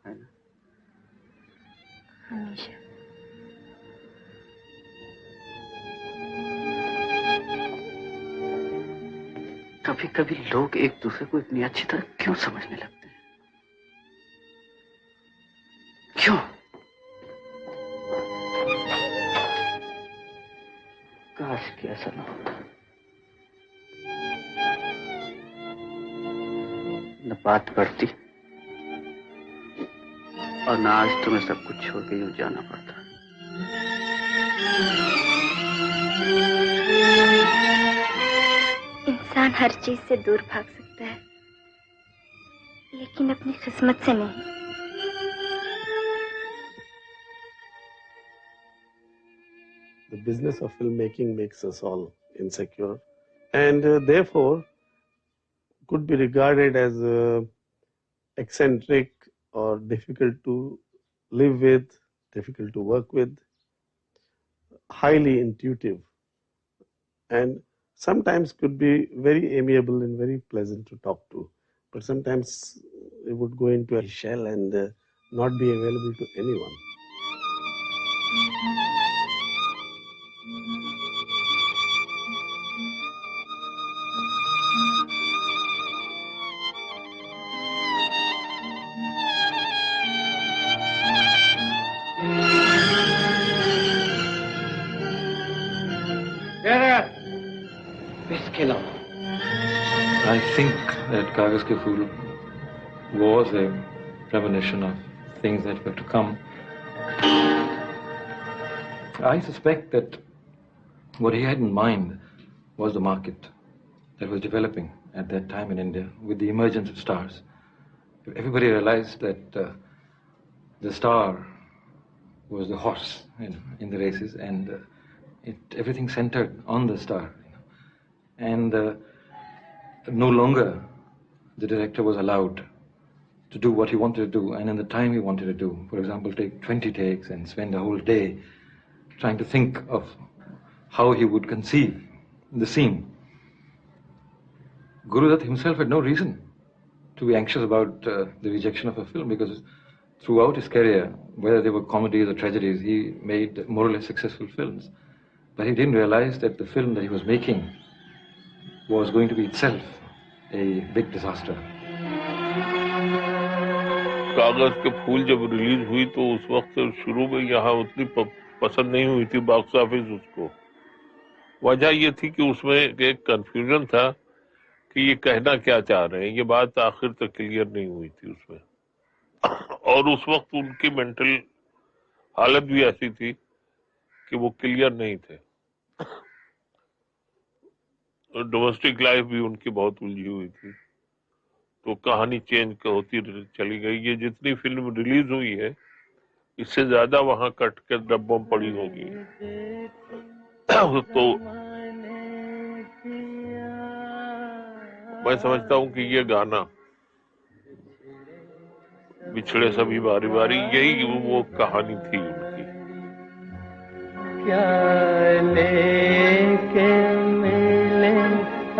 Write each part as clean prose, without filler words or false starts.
है ना? हमेशा। कभी कभी लोग एक दूसरे को इतनी अच्छी तरह क्यों समझने लगते हैं? क्यों? काश कि ऐसा ना होता। न बात बढ़ती और न आज तुम्हें सब कुछ छोड़ के यूं जाना पड़ता। इंसान हर चीज से दूर भाग सकता है, लेकिन अपनी किस्मत से नहीं। The business of filmmaking makes us all insecure, and therefore could be regarded as eccentric or difficult to live with, difficult to work with, highly intuitive, and sometimes could be very amiable and very pleasant to talk to. But sometimes it would go into a shell and not be available to anyone. I think that Kaagaz Ke Phool was a premonition of things that were to come. I suspect that what he had in mind was the market that was developing at that time in India with the emergence of stars. Everybody realized that the star was the horse, in the races, and everything centered on the star. And no longer the director was allowed to do what he wanted to do and in the time he wanted to do. For example, take 20 takes and spend a whole day trying to think of how he would conceive the scene. Guru Dutt himself had no reason to be anxious about the rejection of a film, because throughout his career, whether they were comedies or tragedies, he made more or less successful films. But he didn't realize that the film that he was making was going to be itself a big disaster. कागज के फूल जब release हुई तो उस वक्त शुरू में यहाँ उतनी पसंद नहीं हुई थी बॉक्स ऑफिस उसको। वजह ये थी कि उसमें एक कंफ्यूजन था कि ये कहना क्या चाह रहे हैं, ये बात आखिर तक क्लियर नहीं हुई थी उसमें। और उस वक्त उनकी मेंटल हालत भी ऐसी थी कि वो क्लियर नहीं थे। डोमेस्टिक लाइफ भी उनकी बहुत उलझी हुई थी, तो कहानी चेंज होती चली गई। ये जितनी फिल्म रिलीज हुई है इससे ज्यादा वहां कट के डब्बों में पड़ी होगी। तो मैं समझता हूँ कि ये गाना बिछड़े सभी बारी बारी यही वो कहानी थी उनकी। क्या लेके मिले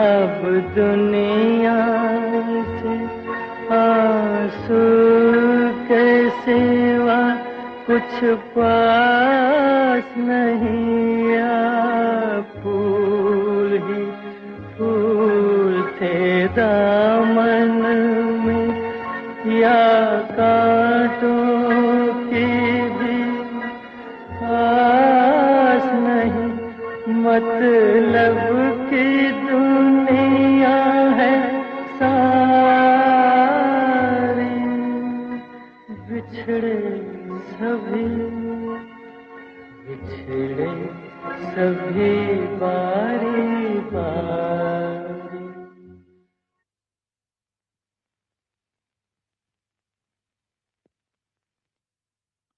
अब दुनिया से आंसू के सिवा कुछ पास नहीं, फूल ही फूल थे दामन में या कांटों की भी आस नहीं, मतलब की दुनिया है सारी, बिछड़े सभी बारी बारी।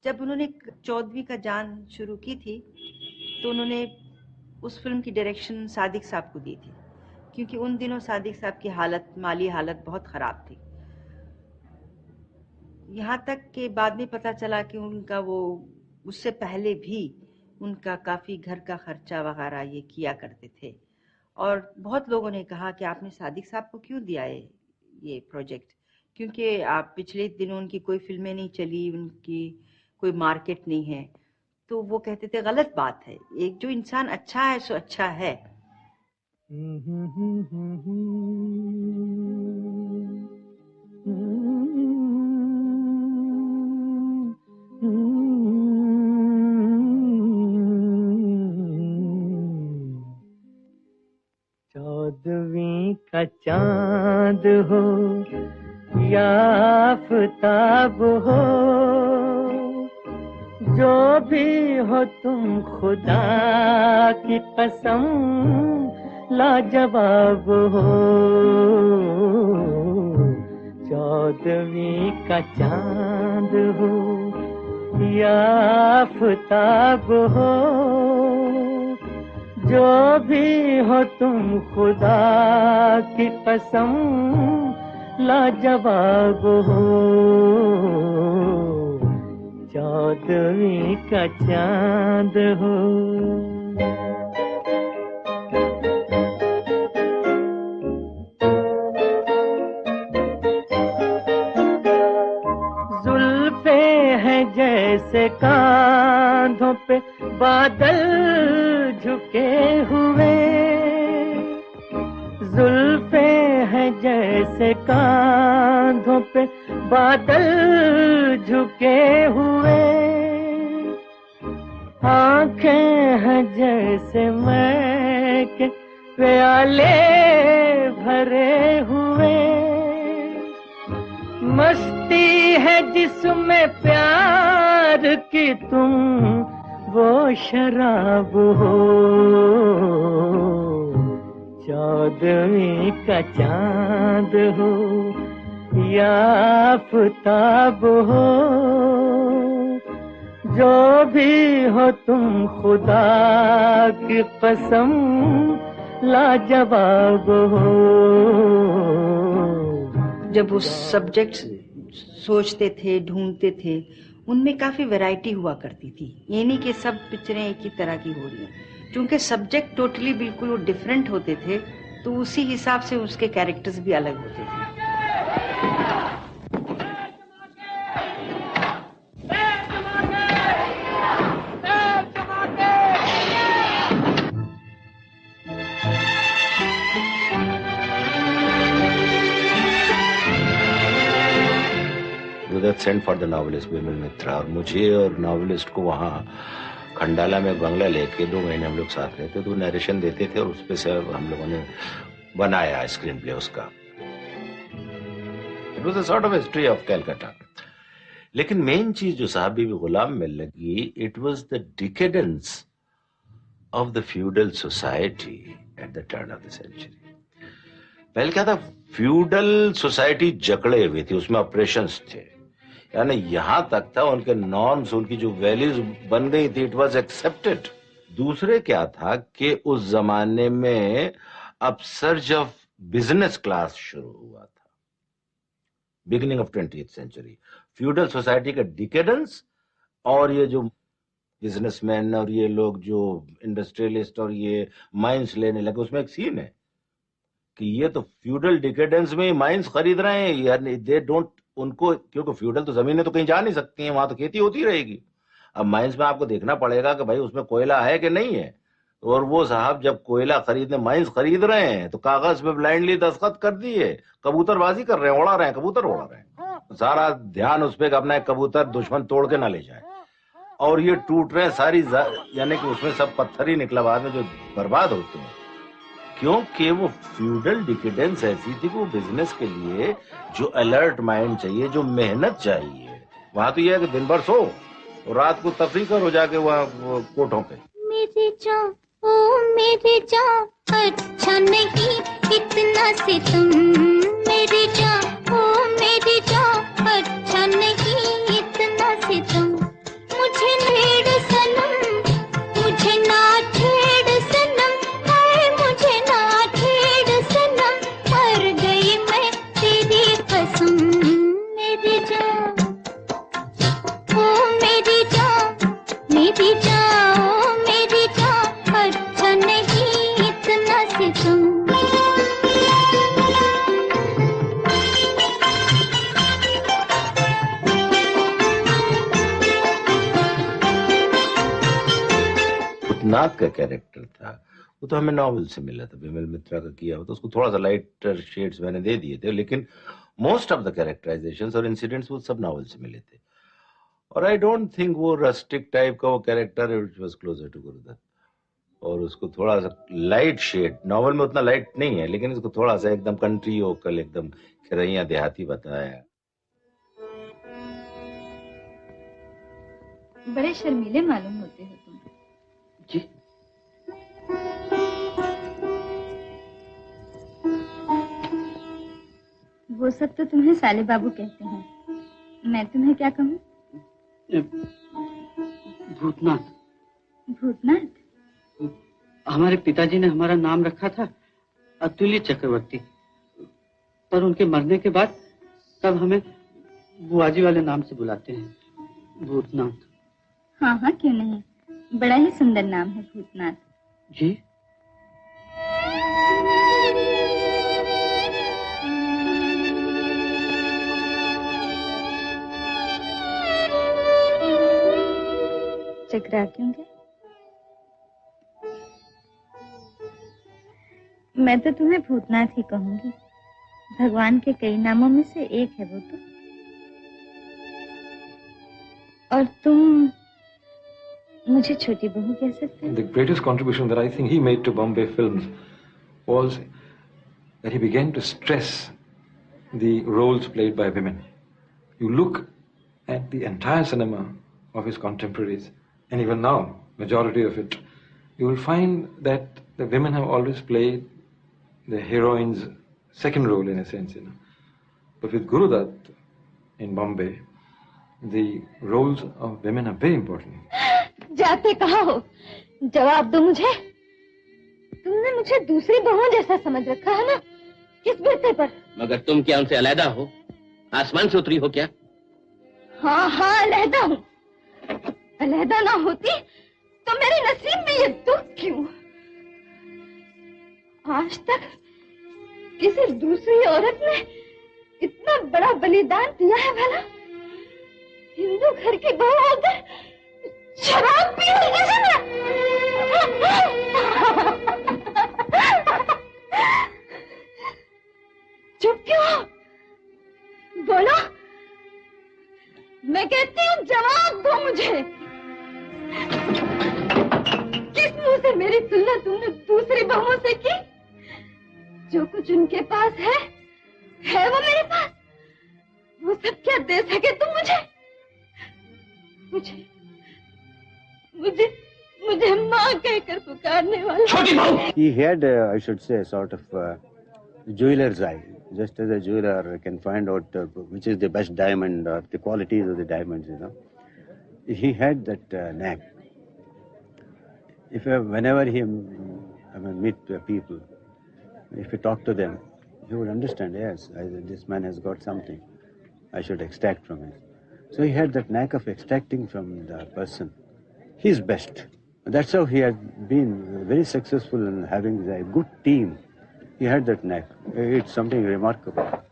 जब उन्होंने 14वीं का जान शुरू की थी तो उन्होंने उस फिल्म की डायरेक्शन सादिक साहब को दी थी, क्योंकि उन दिनों सादिक साहब की माली हालत बहुत ख़राब थी। यहाँ तक कि बाद में पता चला कि उनका उससे पहले भी उनका काफ़ी घर का खर्चा वगैरह ये किया करते थे। और बहुत लोगों ने कहा कि आपने सादिक साहब को क्यों दिया है ये प्रोजेक्ट, क्योंकि आप पिछले दिनों उनकी कोई फिल्में नहीं चली, उनकी कोई मार्केट नहीं है, तो वो कहते थे गलत बात है, एक जो इंसान अच्छा है सो अच्छा है। चौदहवीं का चांद हो या आफताब हो, जो भी हो तुम खुदा की कसम लाजवाब हो। चौदहवीं का चांद हो या आफताब हो, जो भी हो तुम खुदा की कसम लाजवाब हो। चौदहवीं का चांद हो। जुल्फे हैं जैसे कांधों पे बादल झुके हुए, जुल्फे हैं जैसे कांधों पे बादल झुके हुए, आंखें हैं जैसे मैं के प्याले भरे हुए, मस्ती है जिसमें प्यार की तुम वो शराब हो। चौदहवीं का चांद हो या आफताब हो, जो भी हो तुम खुदा की कसम लाजवाब हो। जब उस सब्जेक्ट सोचते थे, ढूंढते थे, उनमें काफी वैरायटी हुआ करती थी। ये नहीं कि सब पिक्चरें एक ही तरह की हो रही हैं, क्योंकि सब्जेक्ट टोटली बिल्कुल वो डिफरेंट होते थे, तो उसी हिसाब से उसके कैरेक्टर्स भी अलग होते थे। सेंट फॉर द नॉवेलिस्ट विमल मित्रा, और मुझे और नॉवेलिस्ट को वहाँ खंडाला में बंगला लेके 2 महीने हम लोग साथ रहते, तो नरेशन देते थे और उस पे से हम लोगों ने बनाया स्क्रीन प्ले उसका। It was a sort of history of Calcutta. लेकिन मेन चीज जो साहब बीबी गुलाम में लगी, it was the decadence of the feudal society at the turn of the century. पहले क्या था, फ्यूडल सोसाइटी जकड़े हुई थी, उसमें ऑपरेशंस थे, यानी यहां तक था उनके नॉर्म्स, उनकी जो वैल्यूज बन गई थी, इट वाज एक्सेप्टेड। दूसरे क्या था कि उस जमाने में अपसर्ज ऑफ बिजनेस क्लास शुरू हुआ था, beginning of 20th century. Feudal society का डिकेडेंस और ये जो बिजनेसमैन और ये लोग जो इंडस्ट्रियलिस्ट और ये माइंस लेने लगे, उसमें एक सीन है कि ये तो फ्यूडल डिकेडेंस में माइंस खरीद रहे हैं, यानी दे डोंट, उनको, क्योंकि फ्यूडल तो जमीनें तो कहीं जा नहीं सकती हैं, वहां तो खेती होती रहेगी। अब माइंस में आपको देखना पड़ेगा कि भाई उसमें कोयला है कि नहीं है, और वो साहब जब कोयला खरीदने माइंस खरीद रहे हैं तो कागज पे ब्लाइंडली दस्तखत कर दिए, कबूतरबाजी कर रहे हैं, उड़ा रहे हैं, कबूतर उड़ा रहे हैं, सारा ध्यान उस पर अपना कबूतर दुश्मन तोड़ के ना ले जाए, और ये टूट रहे हैं सारी, यानी कि उसमें सब पत्थर ही निकला बाद में जो बर्बाद होते हैं, क्योंकि वो फ्यूडल डिकेडेंस ऐसी थी कि वो बिजनेस के लिए जो अलर्ट माइंड चाहिए, जो मेहनत चाहिए, वहां तो ये है कि दिन भर सो और रात को तफरी करो जाके वहाँ कोठों पे। मेरी जान, ओ मेरी जान, अच्छा नहीं इतना सितम, मेरी जान, ओ मेरी जान, अच्छा नहीं इतना सितम, मुझे छेड़ सनम, मुझे ना छेड़ सनम, हाय मुझे ना छेड़ सनम, मर गई मैं तेरी कसम, मेरी जान, ओ मेरी जान, मेरी जान, ओ मेरी जान, अच्छा नहीं इतना सितम। भूतनाथ का कैरेक्टर था वो तो हमें नॉवल से मिला था, विमल मित्रा का किया हुआ, तो उसको थोड़ा सा लाइटर शेड्स मैंने दे दिए थे, लेकिन मोस्ट ऑफ द कैरेक्टराइजेशंस और इंसिडेंट्स वो सब नॉवल से मिले थे। और आई डोंट थिंक वो रस्टिक टाइप का वो character which was closer to Guru Dutt, और उसको थोड़ा सा लाइट शेड, नॉवल में उतना लाइट नहीं है लेकिन इसको थोड़ा सा एकदम कंट्री ओकल, एकदम खरैया देहाती बताया। बड़े शर्मीले मालूम होते हो तुम। जी वो सब तो तुम्हें साले बाबू कहते हैं, मैं तुम्हें क्या कहूँ? भूतनाथ। भूतनाथ? हमारे पिताजी ने हमारा नाम रखा था अतुल्य चक्रवर्ती, पर उनके मरने के बाद तब हमें बुआजी वाले नाम से बुलाते हैं, भूतनाथ। हाँ हाँ, क्यों नहीं, बड़ा ही सुंदर नाम है भूतनाथ। जी चकरा क्यों गए? मैं तो तुम्हें भूतनाथ ही कहूंगी, भगवान के कई नामों में से एक है वो तो। और तुम मुझे छोटी बहू कह सकते हो? The greatest contribution that I think he made to Bombay films was that he began to stress the roles played by women. You look at the entire cinema of his contemporaries, and even now, majority of it, you will find that the women have always played the heroine's second role in a sense, But with Gurudutt in Bombay, the roles of women are very important. जाते कहाँ हो? जवाब दो मुझे। तुमने मुझे दूसरी बहू जैसा समझ रखा है ना? किस बिस्तर पर? मगर तुम क्या उनसे अलहदा हो? आसमान से उतरी हो क्या? हाँ हाँ, अलहदा हूँ। अलहदा ना होती तो मेरे नसीब में ये दुख क्यों? आज तक किसी दूसरी औरत ने इतना बड़ा बलिदान दिया है भला? हिंदू घर की बहू होकर शराब पी रही है ना? चुप क्यों? बोलो, मैं कहती हूँ जवाब दो मुझे। किस मुंह से मेरी तुलना तुमने दूसरी बहू से की? जो कुछ उनके पास है वो मेरे पास। वो सब क्या दे सके तुम मुझे? मुझे माँ कहकर पुकारने वाला। छोटी बहू। He had, I should say, sort of jeweler's eye. Just as a jeweler can find out which is the best diamond or the qualities of the diamonds, He had that knack. Whenever he meet people, if he talk to them, he would understand, yes, this man has got something I should extract from him. So he had that knack of extracting from the person his best. That's how he had been very successful in having a good team. He had that knack. It's something remarkable.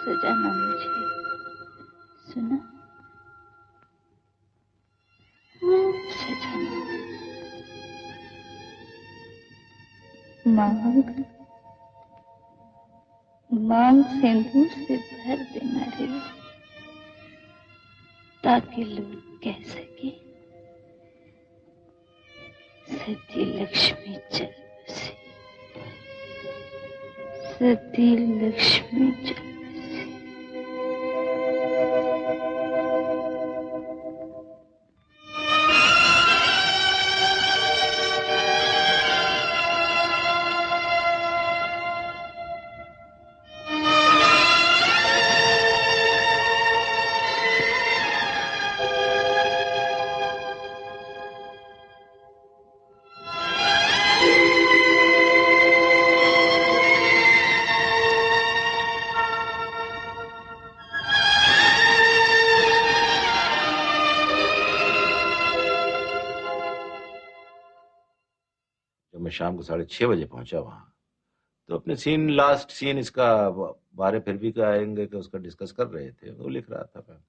सजाना मुझे, सुना? सजाना। मांग सिंदूर से भर देना रे, ताकि लोग कह सके सती लक्ष्मी चल बसी, सती लक्ष्मी चल। मैं शाम को 6:30 बजे पहुंचा वहां, तो अपने सीन, लास्ट सीन इसका बारे फिर भी का आएंगे कि उसका डिस्कस कर रहे थे, वो लिख रहा था मैं।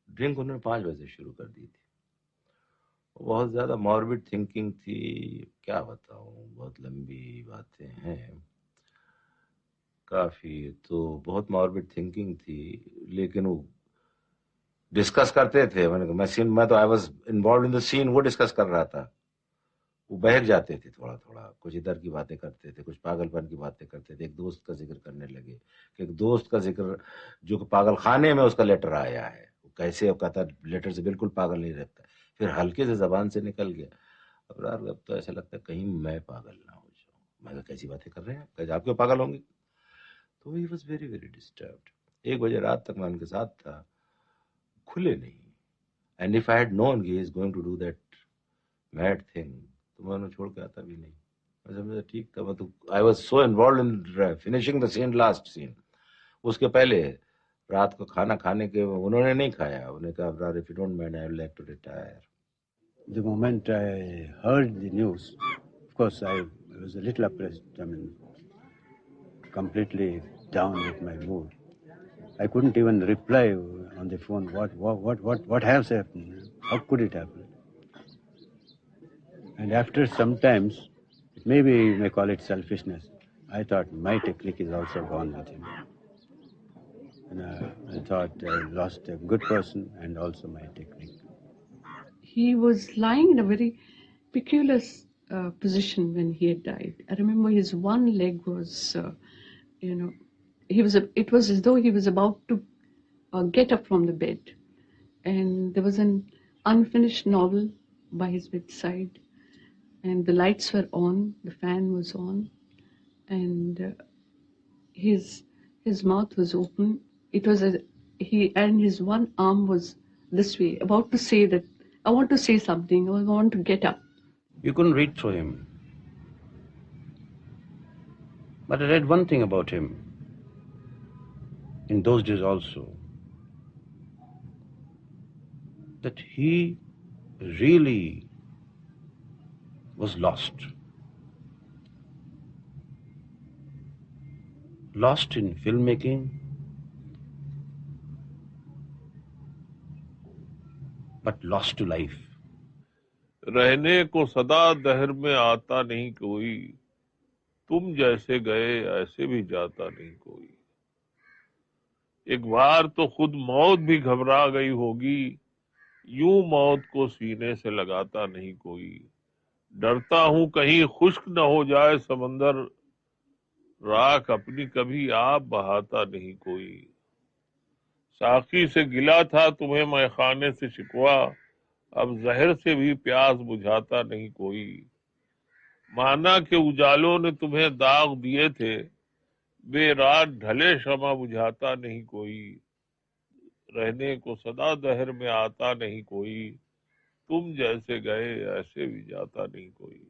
ड्रिंक उन्होंने 5 बजे शुरू कर दी थी। बहुत ज्यादा मॉर्बिड थिंकिंग थी, क्या बताऊं, बहुत लंबी बातें हैं काफी, तो बहुत मॉर्बिड थिंकिंग थी, लेकिन वो डिस्कस करते थे। मैं तो I was involve in the scene, वो डिस्कस कर रहा था। वो बहक जाते थे थोड़ा थोड़ा, कुछ इधर की बातें करते थे, कुछ पागलपन की बातें करते थे। एक दोस्त का जिक्र करने लगे कि एक दोस्त का जिक्र जो कि पागल खाने में उसका लेटर आया है, वो कैसे, वो कहता लेटर से बिल्कुल पागल नहीं रहता। फिर हल्के से जबान से निकल गया, अब यार अब तो ऐसा लगता है कहीं मैं पागल ना हो जाऊं। मैं कहा कैसी बातें कर रहे हैं, कैसे आप क्यों पागल होंगे? तो he was very very disturbed. 1 बजे रात तक मैं उनके साथ था, खुले नहीं। And if I had known he is going to do that mad thing, तो मैं उन्हें छोड़ के आता भी नहीं। मैं समझा ठीक था, मैं तो I was so involve in finishing the scene, last scene. उसके पहले रात को खाना खाने के उन्होंने नहीं खाया, उन्होंने कहा brother if you don't mind I would like to retire. The moment I heard the news, of course I was a little oppressed, I mean, completely down with my mood. I couldn't even reply on the phone. What has happened? How could it happen? And after some times, maybe you may call it selfishness, I thought my technique is also gone with him. And I thought I lost a good person and also my technique. He was lying in a very peculiar position when he had died. I remember his one leg was, it was as though he was about to get up from the bed. And there was an unfinished novel by his bedside. And the lights were on, the fan was on. And his mouth was open. It was and his one arm was this way, about to say that, I want to say something, I want to get up. You couldn't read through him. But I read one thing about him, in those days also, that he really was lost. Lost in filmmaking, but lost to life. रहने को सदा दहर में आता नहीं कोई, तुम जैसे गए ऐसे भी जाता नहीं कोई। एक बार तो खुद मौत भी घबरा गई होगी, यूं मौत को सीने से लगाता नहीं कोई। डरता हूं कहीं खुश्क न हो जाए समंदर, राख अपनी कभी आप बहाता नहीं कोई। साकी से गिला था तुम्हें मैं खाने से शिकवा, अब जहर से भी प्यास बुझाता नहीं कोई। माना कि उजालों ने तुम्हें दाग दिए थे, बेरात ढले शमा बुझाता नहीं कोई। रहने को सदा दहर में आता नहीं कोई, तुम जैसे गए ऐसे भी जाता नहीं कोई।